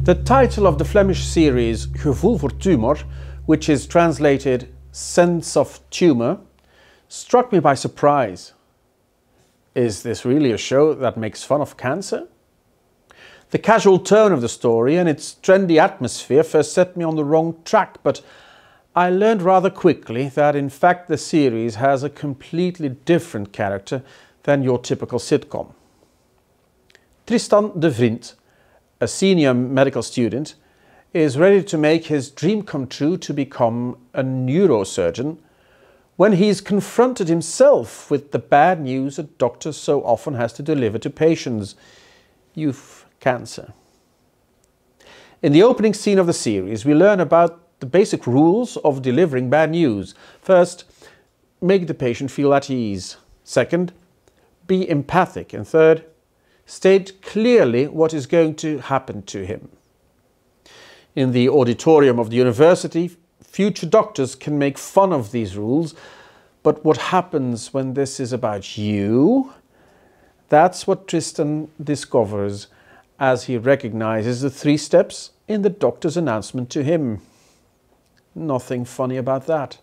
The title of the Flemish series Gevoel, voor, Tumor, which is translated Sense of Tumor, struck me by surprise. Is this really a show that makes fun of cancer? The casual tone of the story and its trendy atmosphere first set me on the wrong track, but I learned rather quickly that in fact the series has a completely different character than your typical sitcom. Tristan de Vriend, a senior medical student, is ready to make his dream come true to become a neurosurgeon when he's confronted himself with the bad news a doctor so often has to deliver to patients: you've cancer. In the opening scene of the series, we learn about the basic rules of delivering bad news. First, make the patient feel at ease. Second, be empathic. And third, state clearly what is going to happen to him. In the auditorium of the university, future doctors can make fun of these rules, but what happens when this is about you? That's what Tristan discovers as he recognizes the 3 steps in the doctor's announcement to him. Nothing funny about that.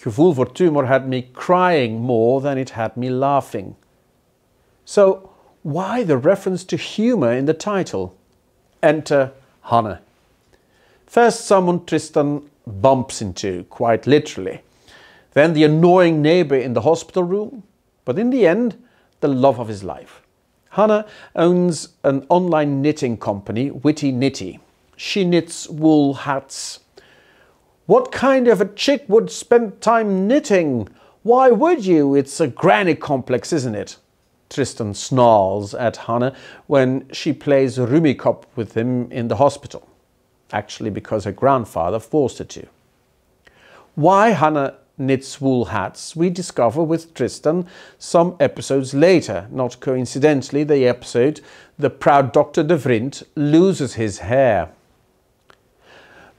Gevoel, voor, Tumor had me crying more than it had me laughing. So, why the reference to humour in the title? Enter Hanne. First someone Tristan bumps into, quite literally. Then the annoying neighbour in the hospital room. But in the end, the love of his life. Hanne owns an online knitting company, Witty Nitty. She knits wool hats. What kind of a chick would spend time knitting? Why would you? It's a granny complex, isn't it? Tristan snarls at Hanne when she plays Rummikub with him in the hospital. Actually, because her grandfather forced her to. Why Hanne knits wool hats we discover with Tristan some episodes later. Not coincidentally, the episode The Proud Dr. de Vriend loses his hair.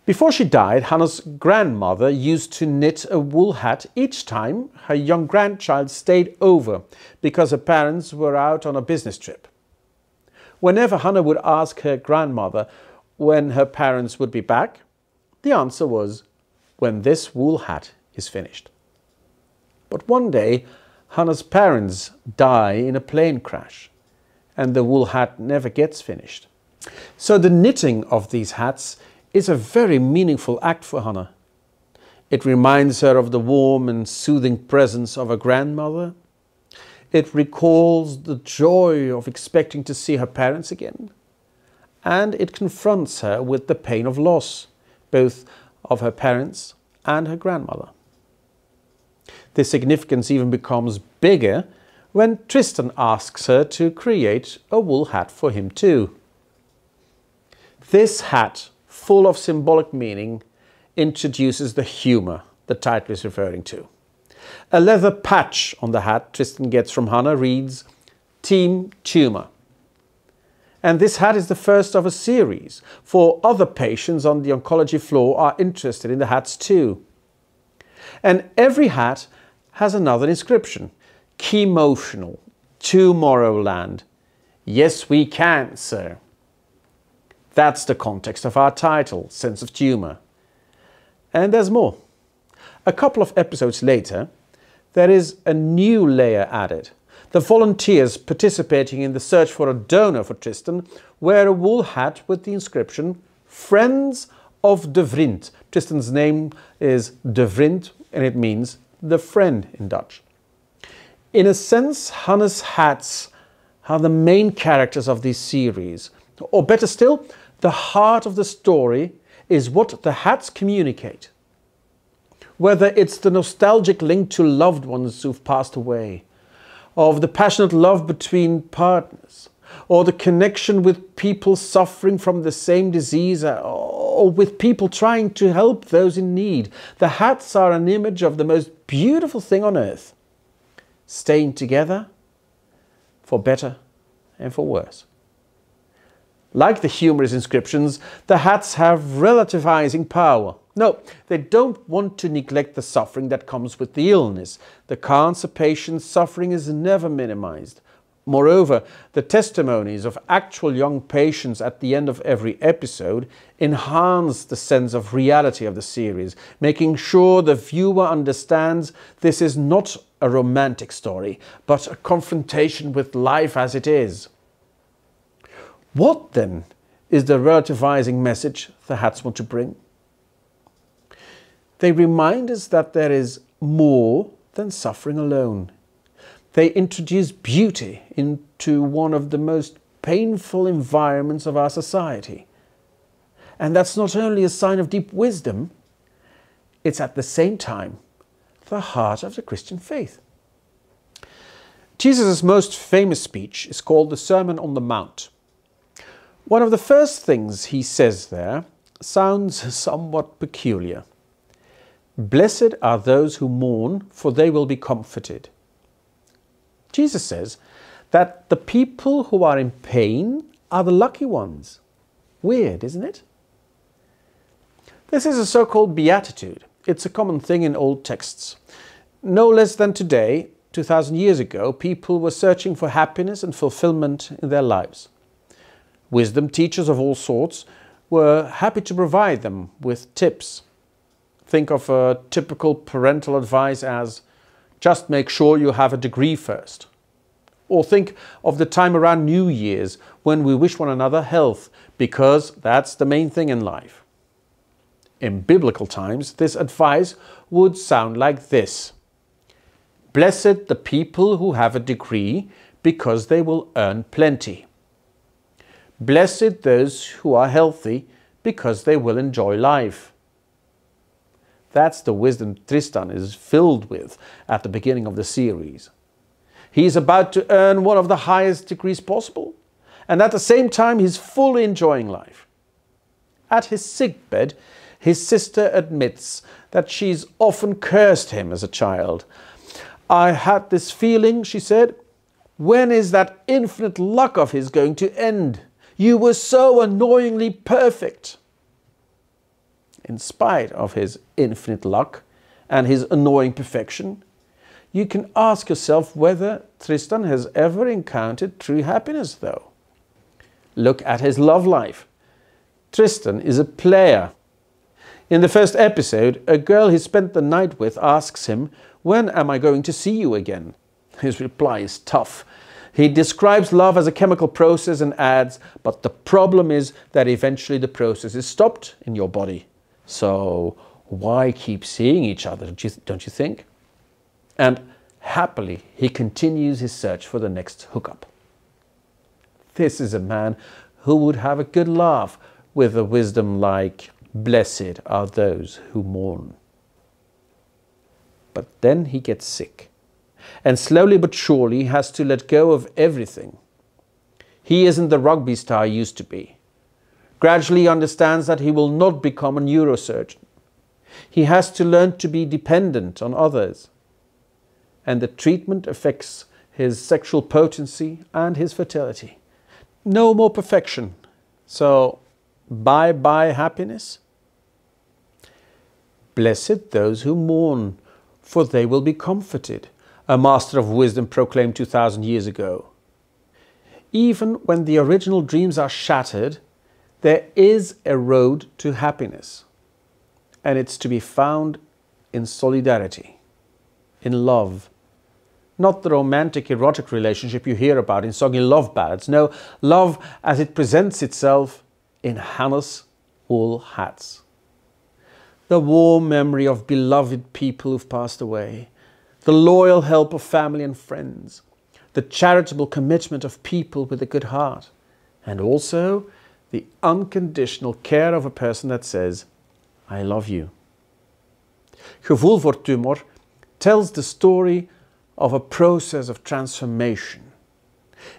Before she died, Hanne's grandmother used to knit a wool hat each time her young grandchild stayed over because her parents were out on a business trip. Whenever Hanne would ask her grandmother when her parents would be back, the answer was, when this wool hat is finished. But one day, Hanne's parents die in a plane crash, and the wool hat never gets finished. So the knitting of these hats is a very meaningful act for Hanne. It reminds her of the warm and soothing presence of her grandmother. It recalls the joy of expecting to see her parents again. And it confronts her with the pain of loss, both of her parents and her grandmother. The significance even becomes bigger when Tristan asks her to create a wool hat for him too. This hat, full of symbolic meaning, introduces the humour the title is referring to. A leather patch on the hat Tristan gets from Hanne reads Team Tumor. And this hat is the first of a series, for other patients on the oncology floor are interested in the hats too. And every hat has another inscription: Chemotional, Tomorrowland, yes we can, sir. That's the context of our title, Sense of Tumor. And there's more. A couple of episodes later, there is a new layer added. The volunteers participating in the search for a donor for Tristan wear a wool hat with the inscription Friends of de Vriend. Tristan's name is de Vriend and it means the friend in Dutch. In a sense, Hanne's hats are the main characters of this series. Or better still, the heart of the story is what the hats communicate. Whether it's the nostalgic link to loved ones who've passed away, of the passionate love between partners, or the connection with people suffering from the same disease, or with people trying to help those in need, the hats are an image of the most beautiful thing on earth. Staying together, for better and for worse. Like the humorous inscriptions, the hats have relativizing power. No, they don't want to neglect the suffering that comes with the illness. The cancer patient's suffering is never minimized. Moreover, the testimonies of actual young patients at the end of every episode enhance the sense of reality of the series, making sure the viewer understands this is not a romantic story, but a confrontation with life as it is. What then is the relativizing message the Hats want to bring? They remind us that there is more than suffering alone. They introduce beauty into one of the most painful environments of our society. And that's not only a sign of deep wisdom, it's at the same time the heart of the Christian faith. Jesus' most famous speech is called the Sermon on the Mount. One of the first things he says there sounds somewhat peculiar. Blessed are those who mourn, for they will be comforted. Jesus says that the people who are in pain are the lucky ones. Weird, isn't it? This is a so-called beatitude. It's a common thing in old texts. No less than today, 2000 years ago, people were searching for happiness and fulfillment in their lives. Wisdom teachers of all sorts were happy to provide them with tips. Think of a typical parental advice as, just make sure you have a degree first. Or think of the time around New Year's when we wish one another health, because that's the main thing in life. In biblical times, this advice would sound like this. Blessed the people who have a degree, because they will earn plenty. Blessed those who are healthy, because they will enjoy life. That's the wisdom Tristan is filled with at the beginning of the series. He's about to earn one of the highest degrees possible, and at the same time he's fully enjoying life. At his sickbed, his sister admits that she's often cursed him as a child. I had this feeling, she said, when is that infinite luck of his going to end? You were so annoyingly perfect. In spite of his infinite luck and his annoying perfection, you can ask yourself whether Tristan has ever encountered true happiness, though. Look at his love life. Tristan is a player. In the first episode, a girl he spent the night with asks him, "When am I going to see you again?" His reply is tough. He describes love as a chemical process and adds, but the problem is that eventually the process is stopped in your body. So why keep seeing each other, don't you think? And happily, he continues his search for the next hookup. This is a man who would have a good laugh with a wisdom like, blessed are those who mourn. But then he gets sick, and slowly but surely has to let go of everything. He isn't the rugby star he used to be. Gradually he understands that he will not become a neurosurgeon. He has to learn to be dependent on others. And the treatment affects his sexual potency and his fertility. No more perfection. So, bye-bye happiness. Blessed those who mourn, for they will be comforted, a master of wisdom proclaimed 2000 years ago. Even when the original dreams are shattered, there is a road to happiness, and it's to be found in solidarity, in love. Not the romantic erotic relationship you hear about in soggy love ballads. No, love as it presents itself in Hannah's wool hats. The warm memory of beloved people who've passed away, the loyal help of family and friends, the charitable commitment of people with a good heart, and also the unconditional care of a person that says, I love you. Gevoel, voor, Tumor tells the story of a process of transformation.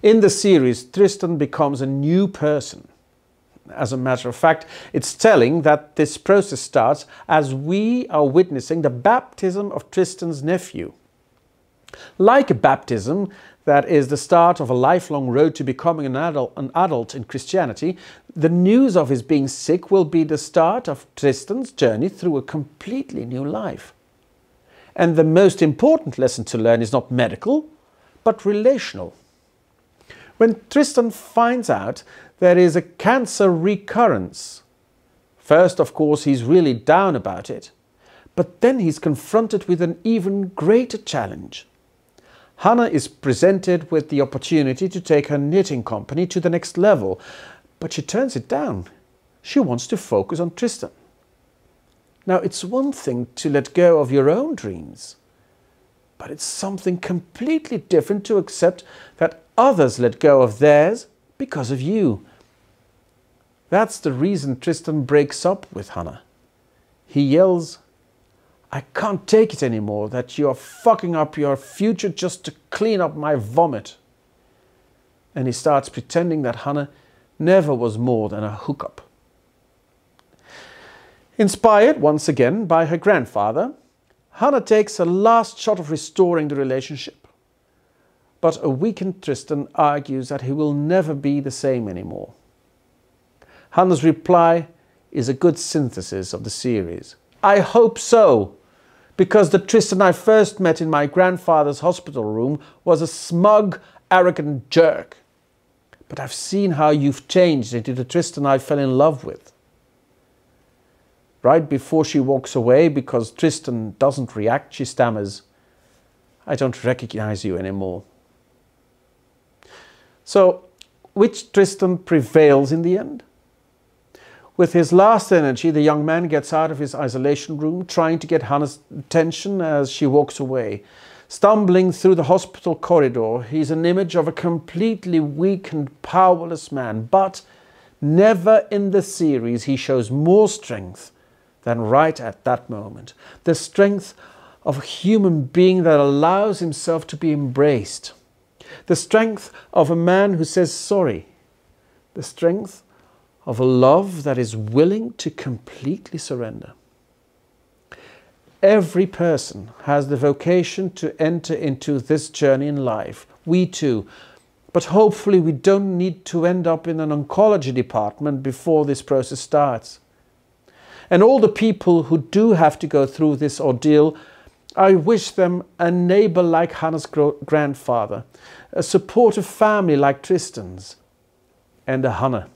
In the series, Tristan becomes a new person. As a matter of fact, it's telling that this process starts as we are witnessing the baptism of Tristan's nephew. Like a baptism that is the start of a lifelong road to becoming an adult in Christianity, the news of his being sick will be the start of Tristan's journey through a completely new life. And the most important lesson to learn is not medical, but relational. When Tristan finds out there is a cancer recurrence, first, of course, he's really down about it, but then he's confronted with an even greater challenge. Hannah is presented with the opportunity to take her knitting company to the next level, but she turns it down. She wants to focus on Tristan. Now, it's one thing to let go of your own dreams, but it's something completely different to accept that others let go of theirs because of you. That's the reason Tristan breaks up with Hannah. He yells, "I can't take it anymore that you're fucking up your future just to clean up my vomit." And he starts pretending that Hannah never was more than a hookup. Inspired once again by her grandfather, Hannah takes a last shot of restoring the relationship. But a weakened Tristan argues that he will never be the same anymore. Hannah's reply is a good synthesis of the series. "I hope so, because the Tristan I first met in my grandfather's hospital room was a smug, arrogant jerk. But I've seen how you've changed into the Tristan I fell in love with." Right before she walks away, because Tristan doesn't react, she stammers, "I don't recognize you anymore." So, which Tristan prevails in the end? With his last energy, the young man gets out of his isolation room, trying to get Hannah's attention as she walks away. Stumbling through the hospital corridor, he's an image of a completely weak and powerless man. But never in the series he shows more strength than right at that moment. The strength of a human being that allows himself to be embraced. The strength of a man who says sorry. The strength of a love that is willing to completely surrender. Every person has the vocation to enter into this journey in life. We too. But hopefully we don't need to end up in an oncology department before this process starts. And all the people who do have to go through this ordeal, I wish them a neighbor like Hannah's grandfather, a supportive family like Tristan's, and a Hannah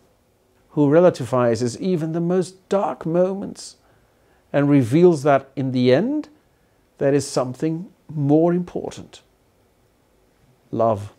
who relativizes even the most dark moments and reveals that in the end there is something more important: love.